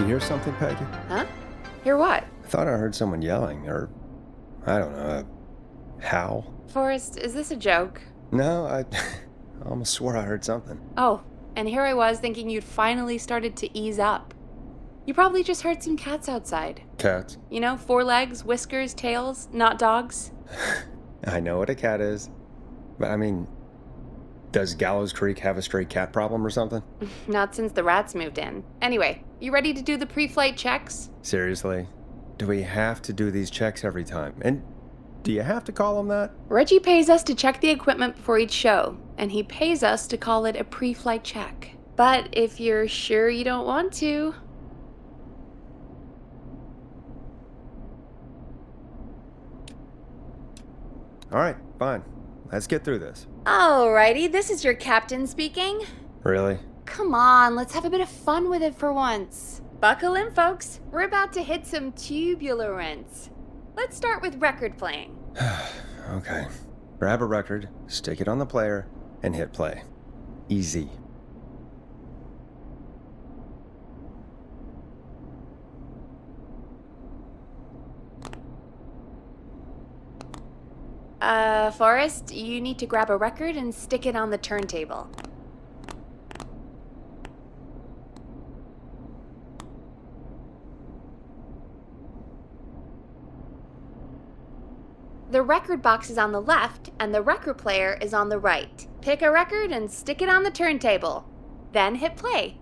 You hear something, Peggy? Huh? Hear what? I thought I heard someone yelling, or, I don't know, a howl. Forrest, is this a joke? No, I almost swore I heard something. Oh, and here I was thinking you'd finally started to ease up. You probably just heard some cats outside. Cats? You know, 4 legs, whiskers, tails, not dogs. I know what a cat is. But I mean, does Gallows Creek have a stray cat problem or something? Not since the rats moved in. Anyway, you ready to do the pre-flight checks? Seriously? Do we have to do these checks every time? And do you have to call them that? Reggie pays us to check the equipment before each show, and he pays us to call it a pre-flight check. But if you're sure you don't want to... All right, fine. Let's get through this. Alrighty, this is your captain speaking. Really? Come on, let's have a bit of fun with it for once. Buckle in, folks. We're about to hit some tubulence. Let's start with record playing. Okay. Grab a record, stick it on the player, and hit play. Easy. Forrest, you need to grab a record and stick it on the turntable. The record box is on the left, and the record player is on the right. Pick a record and stick it on the turntable. Then hit play.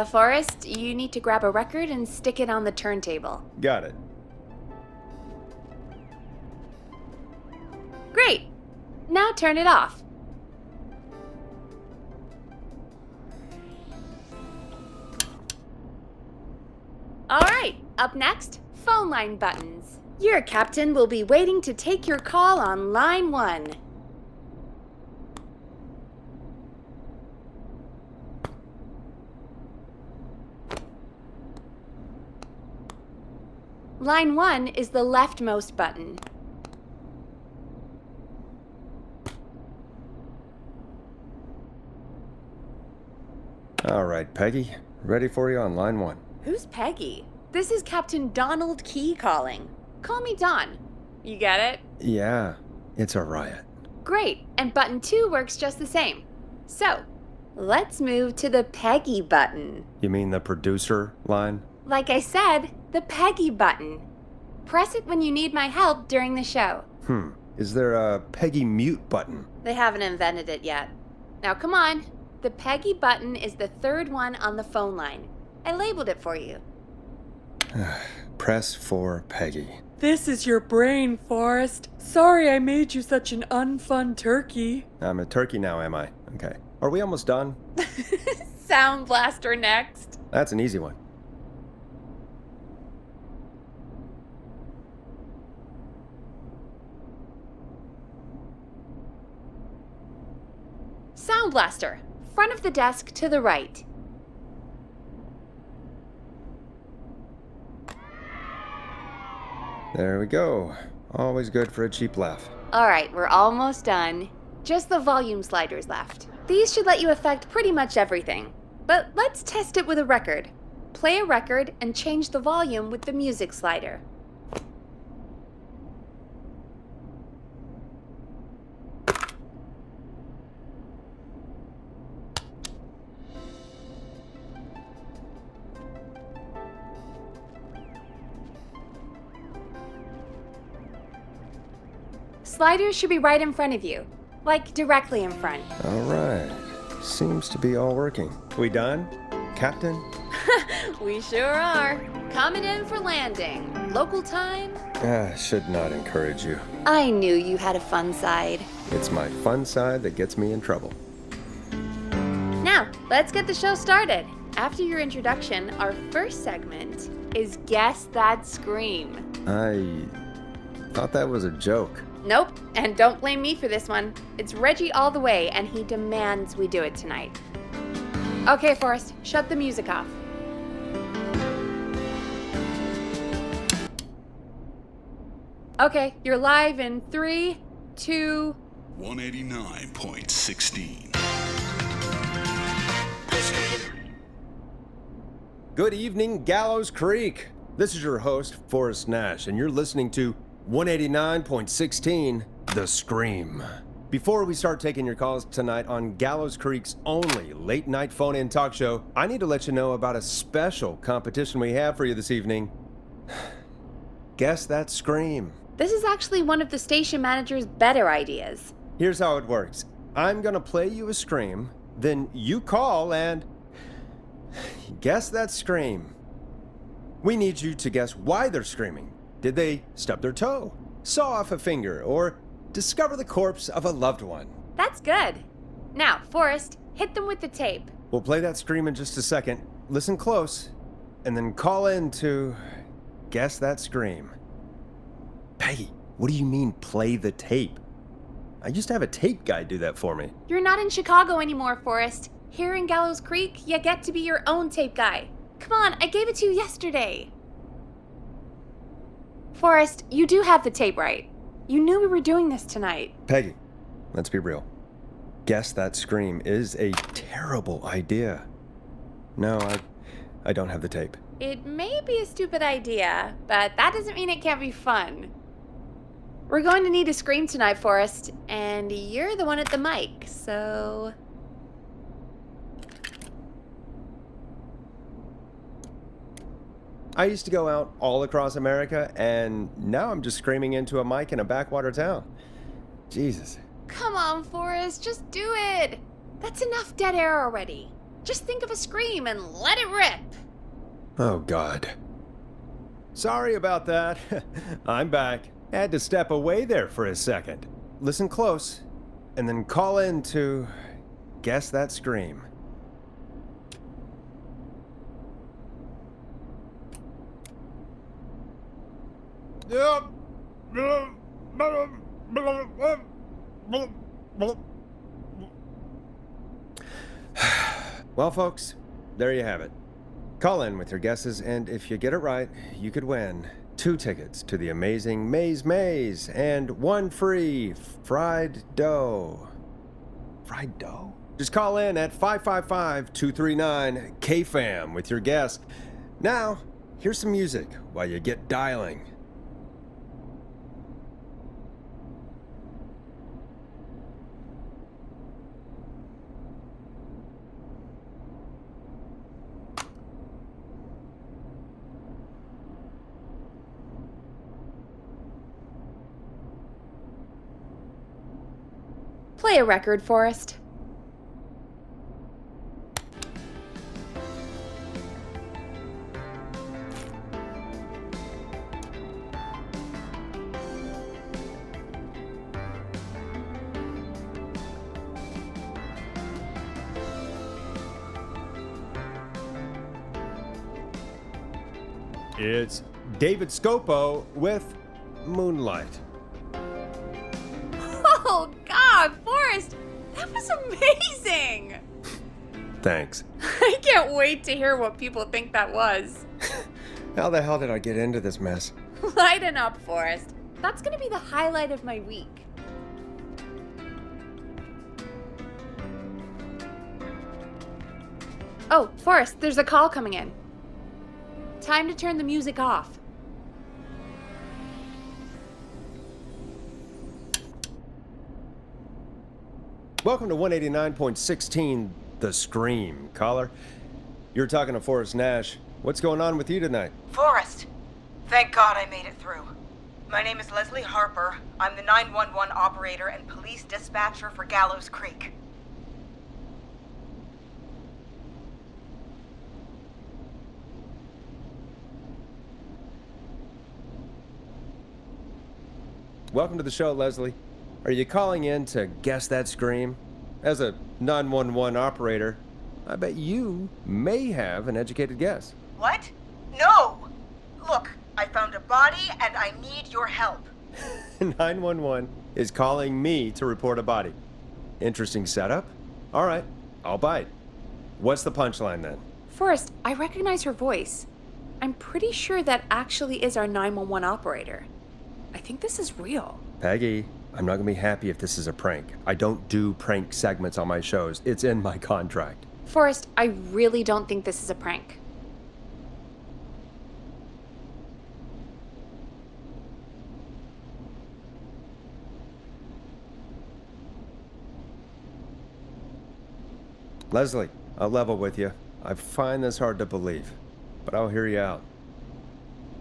Forrest, you need to grab a record and stick it on the turntable. Got it. Great! Now turn it off. Alright, up next, phone line buttons. Your captain will be waiting to take your call on line 1. Line 1 is the leftmost button. All right, Peggy. Ready for you on line 1. Who's Peggy? This is Captain Donald Key calling. Call me Don. You get it? Yeah, it's a riot. Great, and button 2 works just the same. So, let's move to the Peggy button. You mean the producer line? Like I said, the Peggy button. Press it when you need my help during the show. Is there a Peggy mute button? They haven't invented it yet. Now come on. The Peggy button is the 3rd one on the phone line. I labeled it for you. Press for Peggy. This is your brain, Forrest. Sorry I made you such an unfun turkey. I'm a turkey now, am I? Okay. Are we almost done? Sound Blaster next. That's an easy one. Sound Blaster, front of the desk to the right. There we go. Always good for a cheap laugh. Alright, we're almost done. Just the volume sliders left. These should let you affect pretty much everything. But let's test it with a record. Play a record and change the volume with the music slider. Sliders should be right in front of you, like directly in front. All right. Seems to be all working. We done, Captain? We sure are. Coming in for landing. Local time? Should not encourage you. I knew you had a fun side. It's my fun side that gets me in trouble. Now, let's get the show started. After your introduction, our first segment is Guess That Scream. Thought that was a joke. Nope, and don't blame me for this one. It's Reggie all the way, and he demands we do it tonight. Okay, Forrest, shut the music off. Okay, you're live in 3, 2... 189.16. Good evening, Gallows Creek. This is your host, Forrest Nash, and you're listening to 189.16, The Scream. Before we start taking your calls tonight on Gallows Creek's only late-night phone-in talk show, I need to let you know about a special competition we have for you this evening. Guess that Scream. This is actually one of the station manager's better ideas. Here's how it works. I'm gonna play you a scream, then you call and guess that scream. We need you to guess why they're screaming. Did they stub their toe, saw off a finger, or discover the corpse of a loved one? That's good. Now, Forrest, hit them with the tape. We'll play that scream in just a second. Listen close, and then call in to guess that scream. Peggy, what do you mean play the tape? I used to have a tape guy do that for me. You're not in Chicago anymore, Forrest. Here in Gallows Creek, you get to be your own tape guy. Come on, I gave it to you yesterday. Forrest, you do have the tape right. You knew we were doing this tonight. Peggy, let's be real. Guess that scream is a terrible idea. No, I don't have the tape. It may be a stupid idea, but that doesn't mean it can't be fun. We're going to need a scream tonight, Forrest, and you're the one at the mic, so... I used to go out all across America, and now I'm just screaming into a mic in a backwater town. Jesus. Come on, Forrest, just do it. That's enough dead air already. Just think of a scream and let it rip. Oh, God. Sorry about that. I'm back. Had to step away there for a second. Listen close, and then call in to guess that scream. Well, folks, there you have it. Call in with your guesses, and if you get it right, you could win 2 tickets to the amazing Maze Maze and 1 free fried dough. Fried dough? Just call in at 555-239-KFAM with your guess. Now, here's some music while you get dialing. Play a record, Forrest. It's David Scopo with Moonlight. Oh, God, Forrest, that was amazing! Thanks. I can't wait to hear what people think that was. How the hell did I get into this mess? Lighten up, Forrest. That's gonna be the highlight of my week. Oh, Forrest, there's a call coming in. Time to turn the music off. Welcome to 189.16, The Scream. Caller, you're talking to Forrest Nash. What's going on with you tonight? Forrest! Thank God I made it through. My name is Leslie Harper. I'm the 911 operator and police dispatcher for Gallows Creek. Welcome to the show, Leslie. Are you calling in to guess that scream? As a 911 operator, I bet you may have an educated guess. What? No! Look, I found a body and I need your help. 911 is calling me to report a body. Interesting setup. All right, I'll bite. What's the punchline then? Forrest, I recognize her voice. I'm pretty sure that actually is our 911 operator. I think this is real. Peggy, I'm not gonna be happy if this is a prank. I don't do prank segments on my shows. It's in my contract. Forrest, I really don't think this is a prank. Leslie, I'll level with you. I find this hard to believe, but I'll hear you out.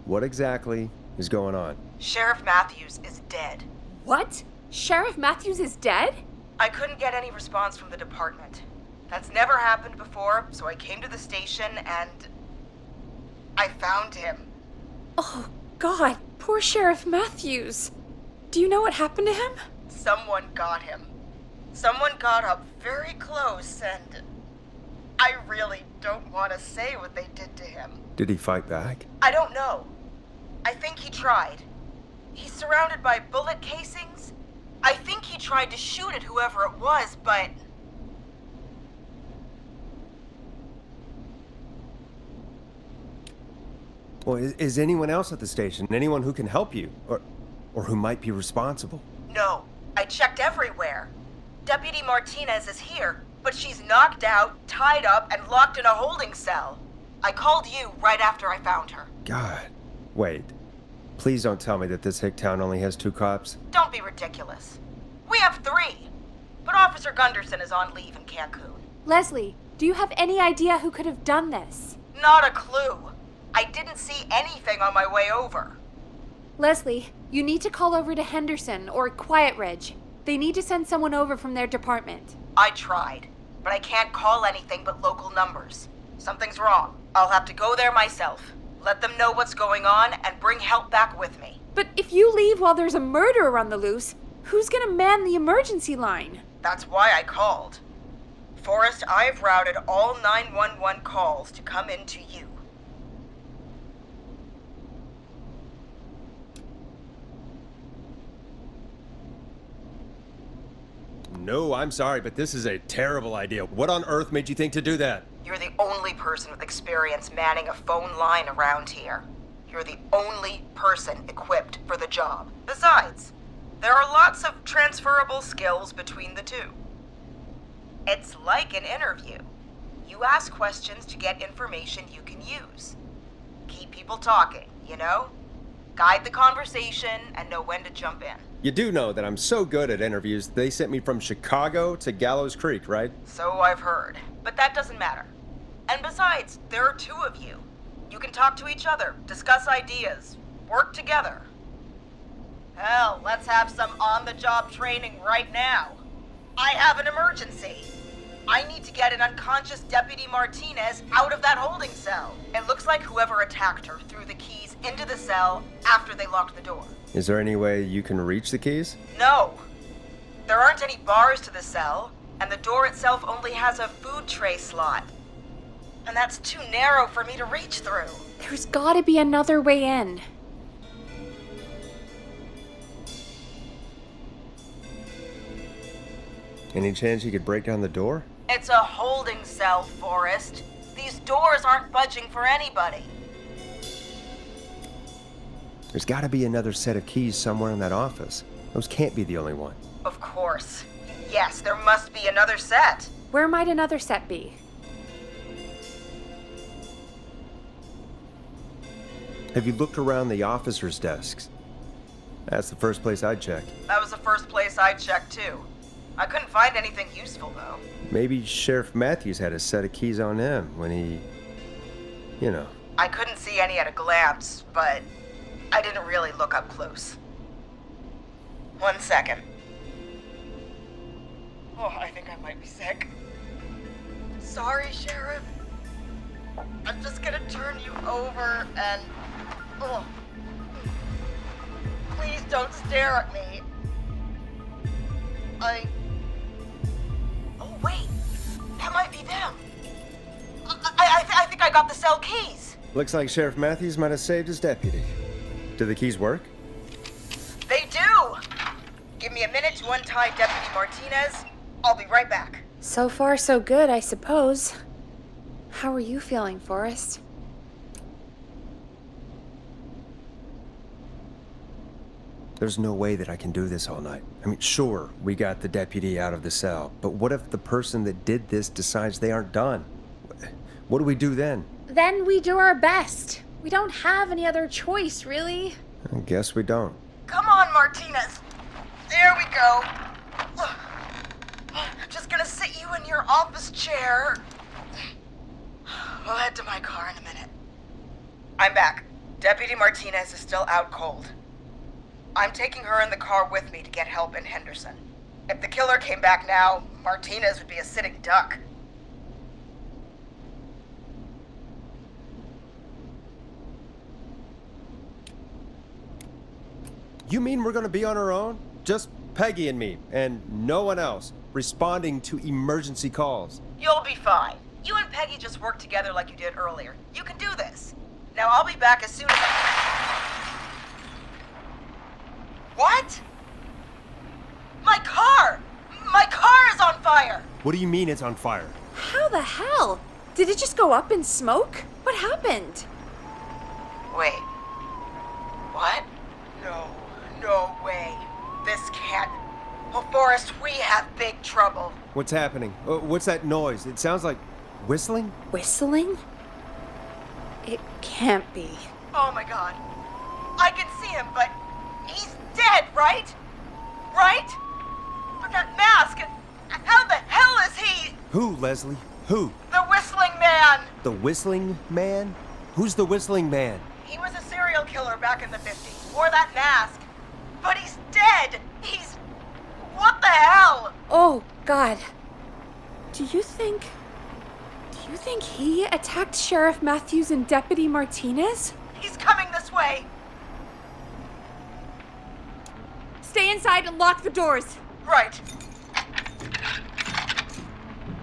What exactly is going on? Sheriff Matthews is dead. What? Sheriff Matthews is dead? I couldn't get any response from the department. That's never happened before, so I came to the station and I found him. Oh, God, poor Sheriff Matthews. Do you know what happened to him? Someone got him. Someone got up very close and I really don't want to say what they did to him. Did he fight back? I don't know. I think he tried. He's surrounded by bullet casings. I think he tried to shoot at whoever it was, but... Well, is anyone else at the station? Anyone who can help you? Or who might be responsible? No, I checked everywhere. Deputy Martinez is here, but she's knocked out, tied up, and locked in a holding cell. I called you right after I found her. God. Wait. Please don't tell me that this hick town only has 2 cops. Don't be ridiculous. We have 3, but Officer Gunderson is on leave in Cancun. Leslie, do you have any idea who could have done this? Not a clue. I didn't see anything on my way over. Leslie, you need to call over to Henderson or Quiet Ridge. They need to send someone over from their department. I tried, but I can't call anything but local numbers. Something's wrong. I'll have to go there myself. Let them know what's going on and bring help back with me. But if you leave while there's a murderer on the loose, who's gonna man the emergency line? That's why I called. Forrest, I've routed all 911 calls to come in to you. No, I'm sorry, but this is a terrible idea. What on earth made you think to do that? You're the only person with experience manning a phone line around here. You're the only person equipped for the job. Besides, there are lots of transferable skills between the two. It's like an interview. You ask questions to get information you can use. Keep people talking, you know? Guide the conversation and know when to jump in. You do know that I'm so good at interviews, they sent me from Chicago to Gallows Creek, right? So I've heard. But that doesn't matter. And besides, there are 2 of you. You can talk to each other, discuss ideas, work together. Hell, let's have some on-the-job training right now. I have an emergency. I need to get an unconscious Deputy Martinez out of that holding cell. It looks like whoever attacked her threw the keys into the cell after they locked the door. Is there any way you can reach the keys? No. There aren't any bars to the cell, and the door itself only has a food tray slot. And that's too narrow for me to reach through. There's gotta be another way in. Any chance you could break down the door? It's a holding cell, Forrest. These doors aren't budging for anybody. There's gotta be another set of keys somewhere in that office. Those can't be the only one. Of course. Yes, there must be another set. Where might another set be? Have you looked around the officers' desks? That's the first place I'd check. That was the first place I checked, too. I couldn't find anything useful, though. Maybe Sheriff Matthews had a set of keys on him when he... you know. I couldn't see any at a glance, but I didn't really look up close. 1 second. Oh, I think I might be sick. Sorry, Sheriff. I'm just gonna turn you over and... Oh. Please don't stare at me. Oh, wait. That might be them. I think I got the cell keys. Looks like Sheriff Matthews might have saved his deputy. Do the keys work? They do. to untie Deputy Martinez. I'll be right back. So far, so good, I suppose. How are you feeling, Forrest? There's no way that I can do this all night. I mean, sure, we got the deputy out of the cell, but what if the person that did this decides they aren't done? What do we do then? Then we do our best. We don't have any other choice, really. I guess we don't. Come on, Martinez. There we go. I'm just gonna sit you in your office chair. We'll head to my car in a minute. I'm back. Deputy Martinez is still out cold. I'm taking her in the car with me to get help in Henderson. If the killer came back now, Martinez would be a sitting duck. You mean we're gonna be on our own? Just Peggy and me, and no one else, responding to emergency calls. You'll be fine. You and Peggy just work together like you did earlier. You can do this. Now I'll be back as soon as What? My car! My car is on fire! What do you mean it's on fire? How the hell? Did it just go up in smoke? What happened? Wait. What? No way. This can't. Oh, Forrest, we have big trouble. What's happening? What's that noise? It sounds like whistling? Whistling? It can't be. Oh my god. I can see him, but he's dead, right? Right? But that mask, how the hell is he? Who, Leslie? Who? The Whistling Man! The Whistling Man? Who's the Whistling Man? He was a serial killer back in the 50s. Wore that mask. But he's dead! He's... What the hell? Oh, God. Do you think he attacked Sheriff Matthews and Deputy Martinez? He's coming this way. Stay inside and lock the doors. Right.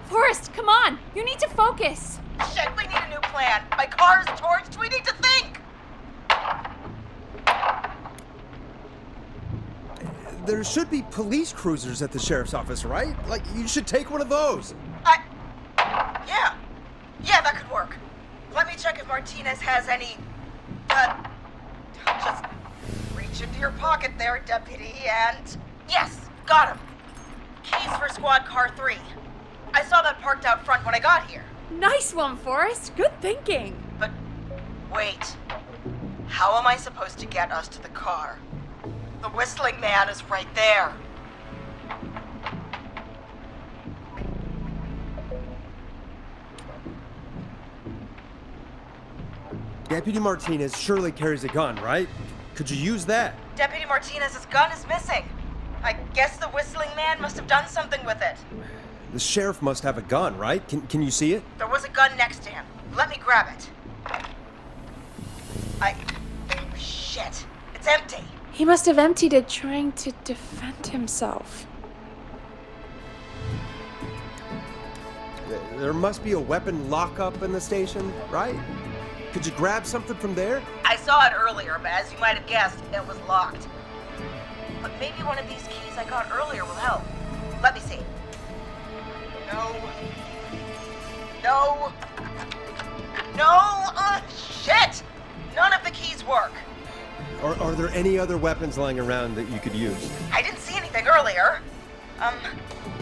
Forrest, come on. You need to focus. Shit, we need a new plan. My car's torched. We need to think. There should be police cruisers at the sheriff's office, right? Like, you should take one of those. Yeah, that could work. Let me check if Martinez has any, just reach into your pocket there, deputy, and... Yes, got him. Keys for squad car 3. I saw that parked out front when I got here. Nice one, Forrest. Good thinking. But, wait. How am I supposed to get us to the car? The Whistling Man is right there. Deputy Martinez surely carries a gun, right? Could you use that? Deputy Martinez's gun is missing. I guess the Whistling Man must have done something with it. The sheriff must have a gun, right? Can you see it? There was a gun next to him. Let me grab it. Shit. It's empty. He must have emptied it trying to defend himself. There must be a weapon lockup in the station, right? Could you grab something from there? I saw it earlier, but as you might have guessed, it was locked. But maybe one of these keys I got earlier will help. Let me see. No! Shit! None of the keys work. Are there any other weapons lying around that you could use? I didn't see anything earlier.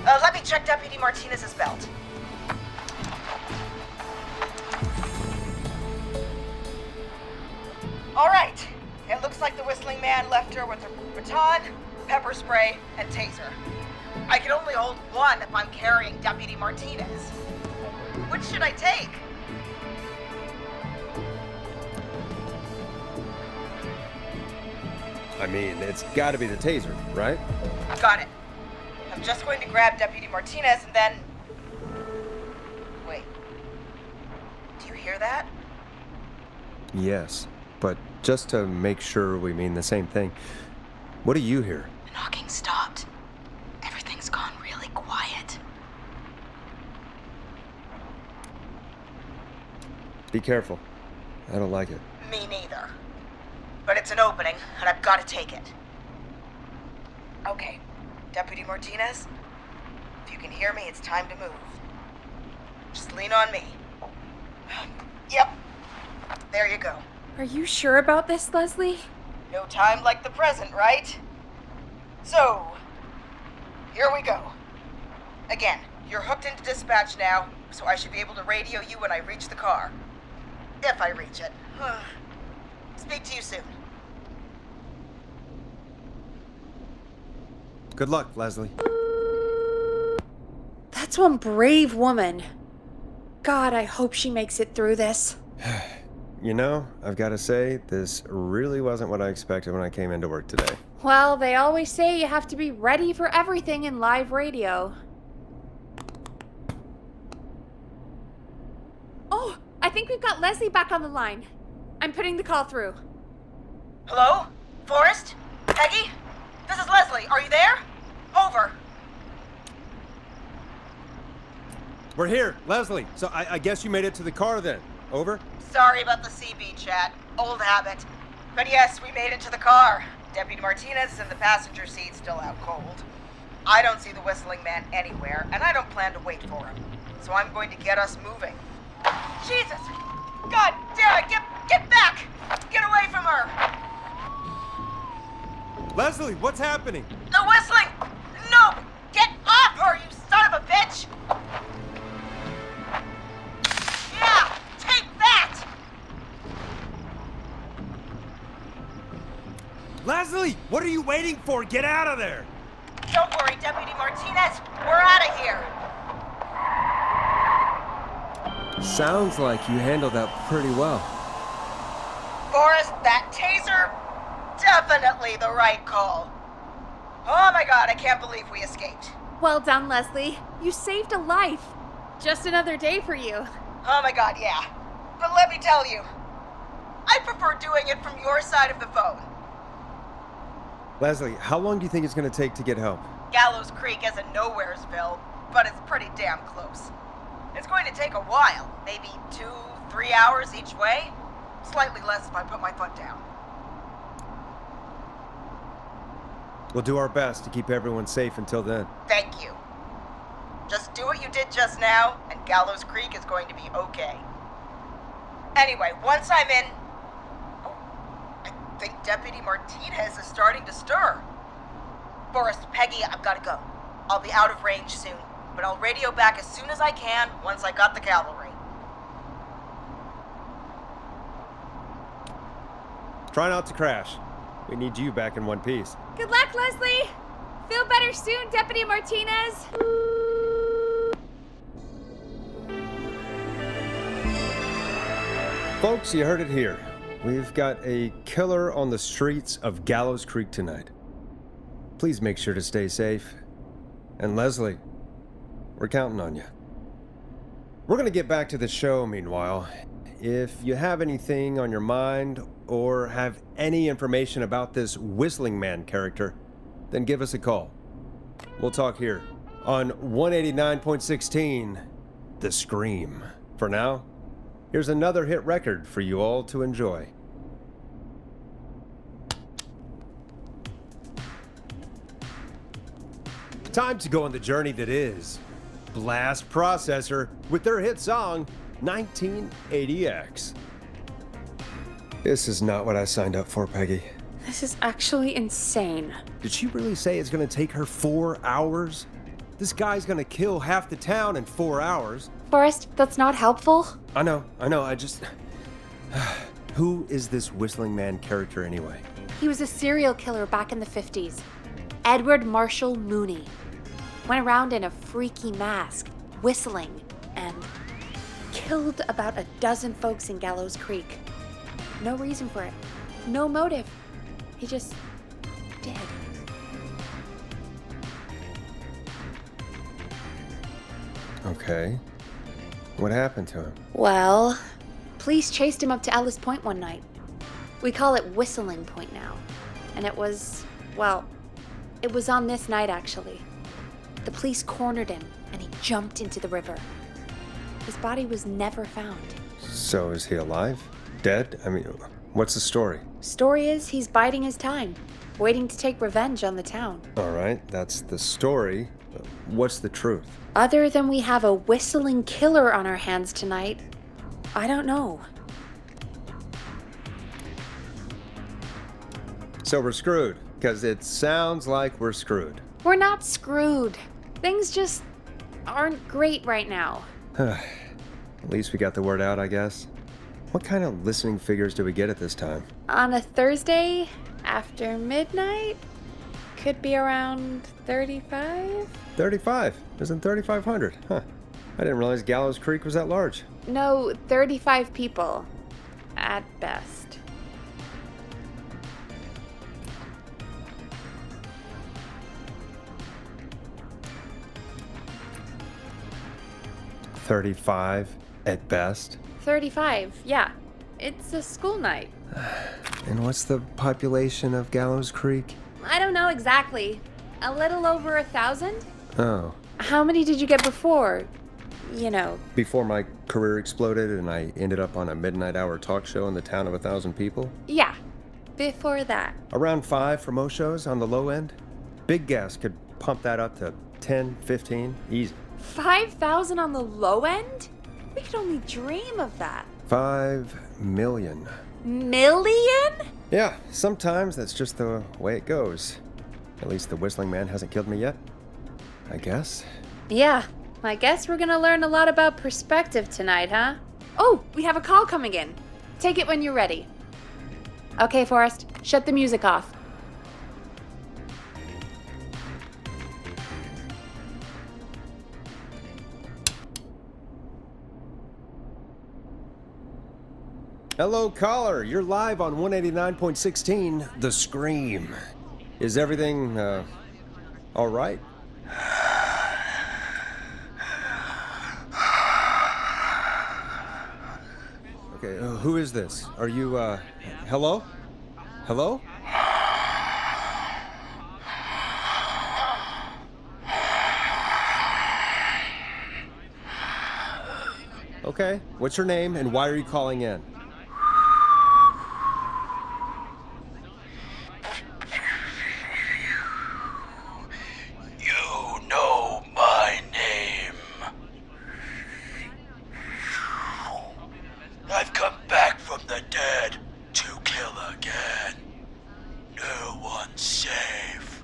Let me check Deputy Martinez's belt. All right. It looks like the Whistling Man left her with a baton, pepper spray, and taser. I can only hold one if I'm carrying Deputy Martinez. Which should I take? I mean, it's gotta be the taser, right? Got it. I'm just going to grab Deputy Martinez and then... Wait. Do you hear that? Yes, but just to make sure we mean the same thing, what do you hear? The knocking stopped. Everything's gone really quiet. Be careful. I don't like it. Me neither. But it's an opening, and I've got to take it. Okay. Deputy Martinez? If you can hear me, it's time to move. Just lean on me. Yep. There you go. Are you sure about this, Leslie? No time like the present, right? So, here we go. Again, you're hooked into dispatch now, so I should be able to radio you when I reach the car. If I reach it. Speak to you soon. Good luck, Leslie. That's one brave woman. God, I hope she makes it through this. You know, I've got to say, this really wasn't what I expected when I came into work today. Well, they always say you have to be ready for everything in live radio. Oh, I think we've got Leslie back on the line. I'm putting the call through. Hello? Forrest? Peggy? This is Leslie. Are you there? Over. We're here, Leslie. So I guess you made it to the car then. Over? Sorry about the CB chat. Old habit. But yes, we made it to the car. Deputy Martinez is in the passenger seat, still out cold. I don't see the whistling man anywhere, and I don't plan to wait for him. So I'm going to get us moving. Jesus! God damn it! Get back! Get away from her! Leslie, what's happening? The whistling! No! Get off her, you son of a bitch! Yeah! Take that! Leslie, what are you waiting for? Get out of there! Don't worry, Deputy Martinez. We're out of here. Sounds like you handled that pretty well. Forrest, that taser, definitely the right call. Oh my God, I can't believe we escaped. Well done, Leslie. You saved a life. Just another day for you. Oh my God, yeah. But let me tell you, I prefer doing it from your side of the phone. Leslie, how long do you think it's going to take to get help? Gallows Creek isn't Nowheresville, but it's pretty damn close. It's going to take a while, maybe 2-3 hours each way. Slightly less if I put my foot down. We'll do our best to keep everyone safe until then. Thank you. Just do what you did just now, and Gallows Creek is going to be okay. Anyway, once I'm in... Oh, I think Deputy Martinez is starting to stir. Forrest, Peggy, I've got to go. I'll be out of range soon, but I'll radio back as soon as I can once I got the cavalry. Try not to crash. We need you back in one piece. Good luck, Leslie. Feel better soon, Deputy Martinez. Folks, you heard it here. We've got a killer on the streets of Gallows Creek tonight. Please make sure to stay safe. And Leslie, we're counting on you. We're gonna get back to the show meanwhile. If you have anything on your mind or have any information about this Whistling Man character, then give us a call. We'll talk here on 189.16, The Scream. For now, here's another hit record for you all to enjoy. Time to go on the journey that is Blast Processor with their hit song 1980X. This is not what I signed up for, Peggy. This is actually insane. Did she really say it's gonna take her 4 hours? This guy's gonna kill half the town in 4 hours. Forrest, that's not helpful. I know, I just... Who is this Whistling Man character anyway? He was a serial killer back in the 50s. Edward Marshall Mooney. Went around in a freaky mask, whistling, and killed about a dozen folks in Gallows Creek. No reason for it. No motive. He just did. Okay. What happened to him? Well, police chased him up to Ellis Point one night. We call it Whistling Point now. And it was on this night actually. The police cornered him and he jumped into the river. His body was never found. So is he alive? Dead? I mean, what's the story? Story is he's biding his time. waiting to take revenge on the town. All right, that's the story. What's the truth? Other than we have a whistling killer on our hands tonight, I don't know. So we're screwed, because it sounds like we're screwed. We're not screwed. Things just aren't great right now. At least we got the word out, I guess. What kind of listening figures do we get at this time? On a Thursday after midnight, could be around 35? 35. Isn't 3,500? Huh. I didn't realize Gallows Creek was that large. No, 35 people. At best. $35 at best. 35, yeah. It's a school night. And what's the population of Gallows Creek? I don't know exactly. A little over 1,000? Oh. How many did you get before? You know. Before my career exploded and I ended up on a midnight hour talk show in the town of 1,000 people? Yeah. Before that. Around 5 for most shows on the low end. Big Gas could pump that up to 10, 15, easy. 5,000 on the low end? We could only dream of that. 5 million. Million? Yeah, sometimes that's just the way it goes. At least the Whistling Man hasn't killed me yet. I guess. Yeah, I guess we're gonna learn a lot about perspective tonight, huh? Oh, we have a call coming in. Take it when you're ready. Okay, Forrest, shut the music off. Hello, caller. You're live on 189.16, The Scream. Is everything, all right? Okay, who is this? Are you, hello? Hello? Okay, what's your name and why are you calling in? You know my name. I've come back from the dead to kill again. No one's safe.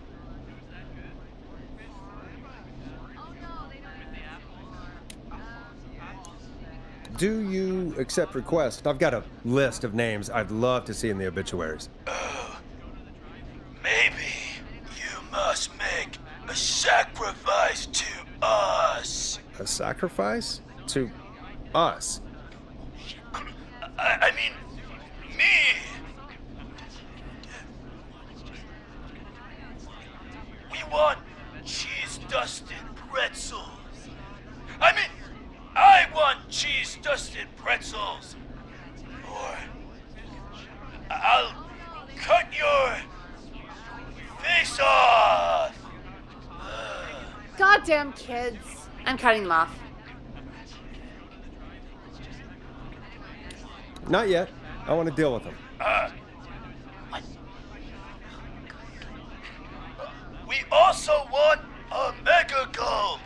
Do you accept requests? I've got a list of names I'd love to see in the obituaries. Maybe you must make a sacrifice to us. A sacrifice? To us? I mean, me. We want cheese-dusted pretzels. I want cheese-dusted pretzels. Or I'll cut your face off. Goddamn kids. I'm cutting them off. Not yet. I want to deal with them. We also want a mega gulp.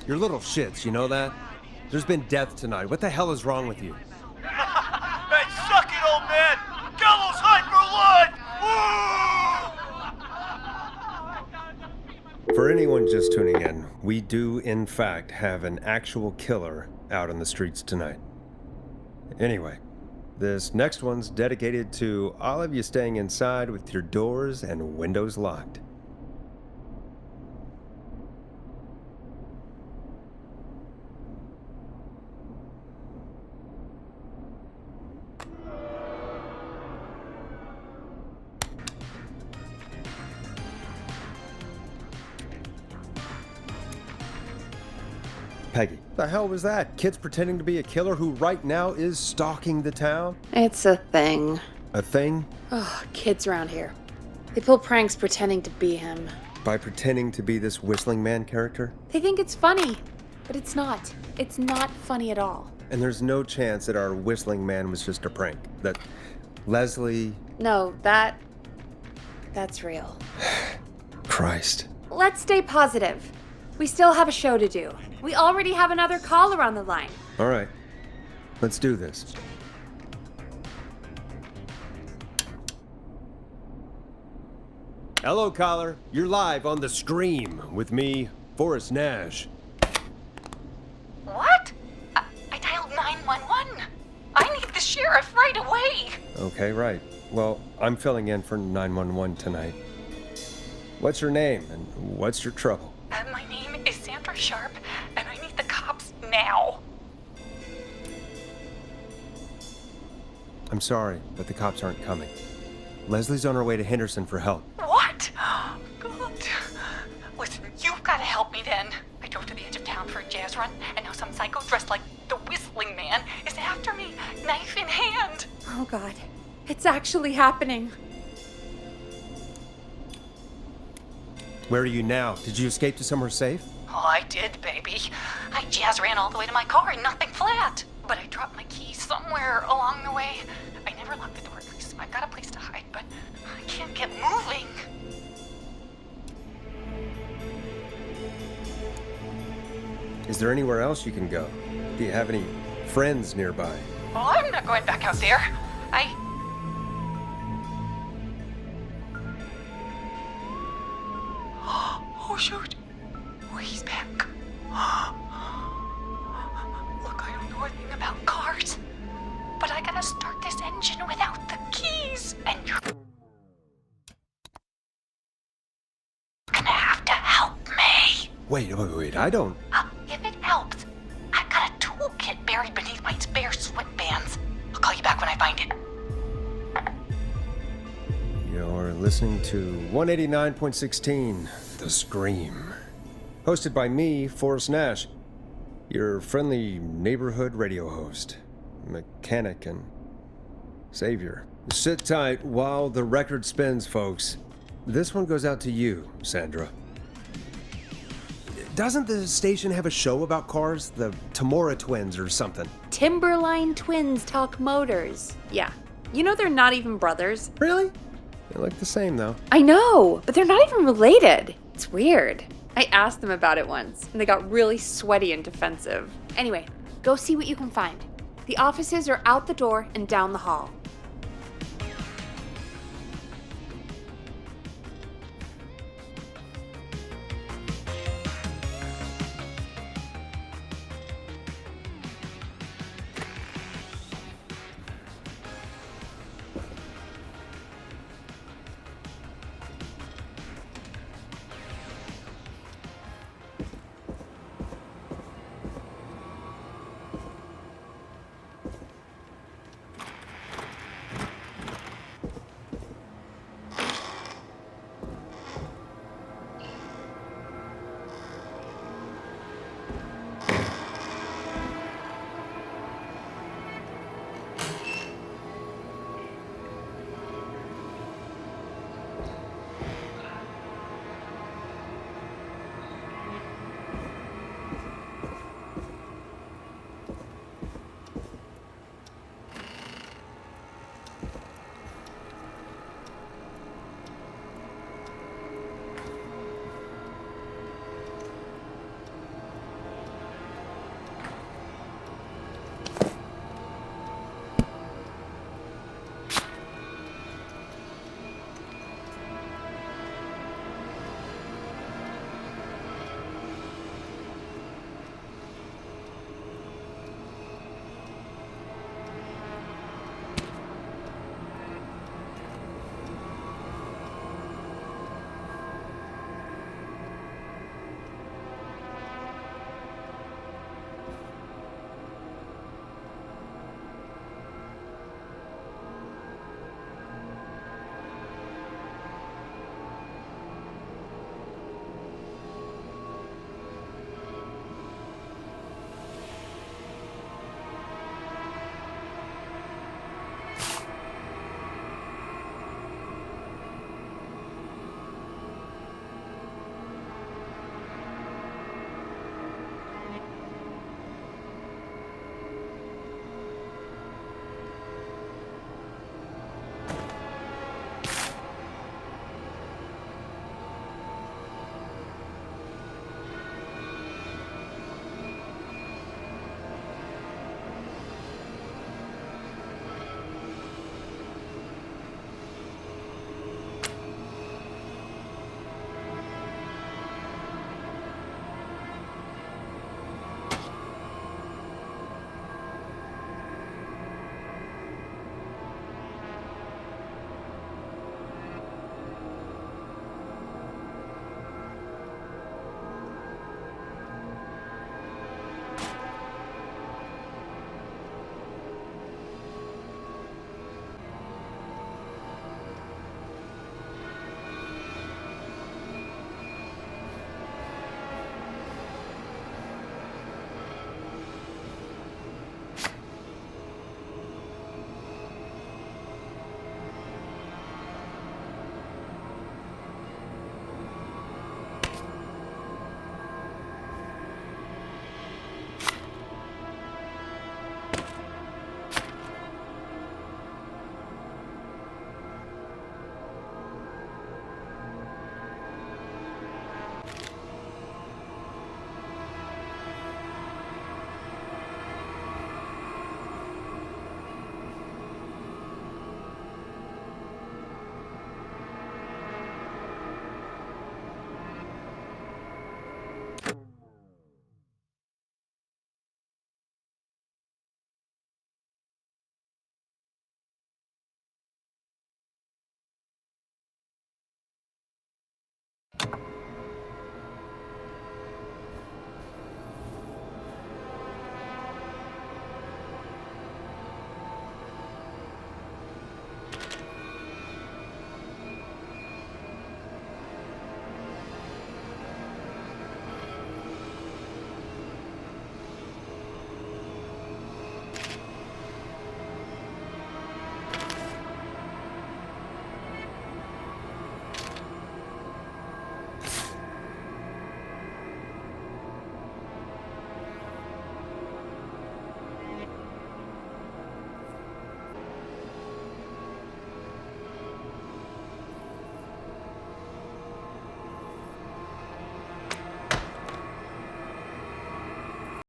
You're little shits, you know that? There's been death tonight. What the hell is wrong with you? Hey, suck it, old man! Gallows high for life! Woo! For anyone just tuning in, we do, in fact, have an actual killer out in the streets tonight. Anyway, this next one's dedicated to all of you staying inside with your doors and windows locked. Peggy, the hell was that? Kids pretending to be a killer who right now is stalking the town? It's a thing. A thing? Oh, kids around here. They pull pranks pretending to be him. By pretending to be this Whistling Man character? They think it's funny, but it's not. It's not funny at all. And there's no chance that our Whistling Man was just a prank. That Leslie. No, that's real. Christ. Let's stay positive. We still have a show to do. We already have another caller on the line. All right. Let's do this. Hello, caller. You're live on The Scream with me, Forrest Nash. What? I dialed 911. I need the sheriff right away. Okay, right. Well, I'm filling in for 911 tonight. What's your name and what's your trouble? My name is Sandra Sharp, and I need the cops now. I'm sorry, but the cops aren't coming. Leslie's on her way to Henderson for help. What? God. Listen, you've got to help me then. I drove to the edge of town for a jazz run, and now some psycho dressed like the Whistling Man is after me, knife in hand. Oh God, it's actually happening. Where are you now? Did you escape to somewhere safe? Oh, I did, baby. I jazz ran all the way to my car and nothing flat. But I dropped my keys somewhere along the way. I never locked the door, so I've got a place to hide, but I can't get moving. Is there anywhere else you can go? Do you have any friends nearby? Oh, I'm not going back out there. Oh, shoot. Oh, he's back. Look, I don't know anything about cars, but I gotta start this engine without the keys, and you're gonna have to help me. Wait, I don't... If it helps, I've got a toolkit buried beneath my spare sweatbands. I'll call you back when I find it. You're listening to 189.16, The Scream. Hosted by me, Forrest Nash, your friendly neighborhood radio host, mechanic and savior. Sit tight while the record spins, folks. This one goes out to you, Sandra. Doesn't the station have a show about cars? The Tamora twins or something? Timberline twins talk motors. Yeah. You know they're not even brothers. Really? They look the same, though. I know, but they're not even related. It's weird. I asked them about it once, and they got really sweaty and defensive. Anyway, go see what you can find. The offices are out the door and down the hall.